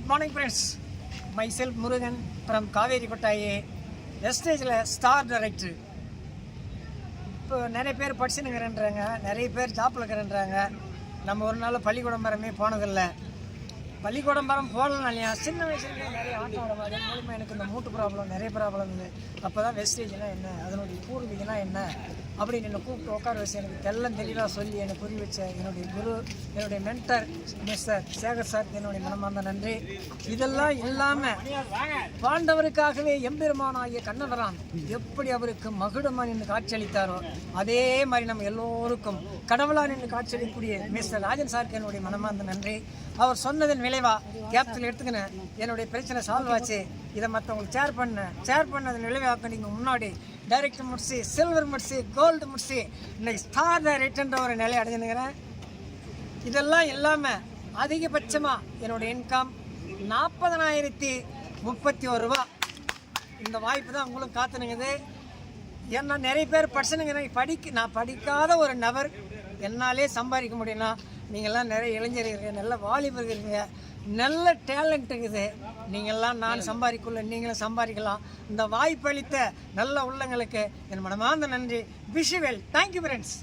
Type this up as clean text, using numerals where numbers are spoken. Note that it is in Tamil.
Good morning friends, myself Murugan from Kaveri Kottayi எஸ்டேஜில் ஸ்டார் டைரக்டர். இப்போ நிறைய பேர் படிச்சுனுங்கிறன்றாங்க, நிறைய பேர் ஜாப்பில் இருக்கிறன்றாங்க. நம்ம ஒரு நாள் பள்ளிக்கூடம் பரமே போனதில்லை. பள்ளிக்கூடம் பரம் போடலனாலையா சின்ன வயசுலேயே நிறைய ஆட்டம் ஆட மாதிரி மூலமாக எனக்கு இந்த மூட்டு ப்ராப்ளம் நிறைய ப்ராப்ளம் இருக்குது. அப்போ தான் வெஸ்டேஜ்னால் என்ன, அதனுடைய பூர்வீகனா என்ன அப்படின்னு என்னை கூப்பிட்டு உட்கார வச்சு எனக்கு தெளிவாக சொல்லி என்னை புரிய வச்ச என்னுடைய குரு, என்னுடைய மென்டர் மிஸ்டர் சேகர் சார் என்னுடைய மனமார்ந்த நன்றி. இதெல்லாம் இல்லாமல் பாண்டவருக்காகவே எம்பெருமானாகிய கண்ணவரான் எப்படி அவருக்கு மகுடமாக நின்று காட்சியளித்தாரோ அதே மாதிரி நம்ம எல்லோருக்கும் கடவுளாக நின்று காட்சியளிக்கக்கூடிய மிஸ்டர் ராஜன் சாருக்கு என்னுடைய மனமார்ந்த நன்றி. அவர் சொன்னதன் விளைவா கேப்சூல் எடுத்துக்கினேன், என்னுடைய பிரச்சனை சால்வ் ஆச்சு. இதை மற்றவங்களுக்கு ஷேர் பண்ணதன் விளைவாக்க நீங்கள் முன்னாடி டைரக்டர் முடிச்சு, சில்வர் முடிச்சு, கோல்டு முடிச்சு, இன்னைக்கு ஸ்டார் டைரக்டர்ன்ற ஒரு நிலை அடைஞ்சுனுங்கிறேன். இதெல்லாம் இல்லாமல் அதிகபட்சமாக என்னுடைய இன்கம் 40,031 ரூபா. இந்த வாய்ப்பு தான் உங்களுக்கு காத்துனுங்குது. ஏன்னா நிறைய பேர் படிச்சுனுங்கிறேன். நான் படிக்காத ஒரு நபர் என்னாலே சம்பாதிக்க முடியும்னா நீங்கள்லாம் நிறைய இளைஞர் இருக்கீங்க, நல்ல வாலிபர் இருக்கீங்க, நல்ல டேலண்ட் இருக்குது. நீங்கள்லாம் நான் சம்பாதிக்கல, நீங்களும் சம்பாதிக்கலாம். இந்த வாய்ப்பு அளித்த நல்ல உள்ளங்களுக்கு என் மனமார்ந்த நன்றி. Visual thank you friends.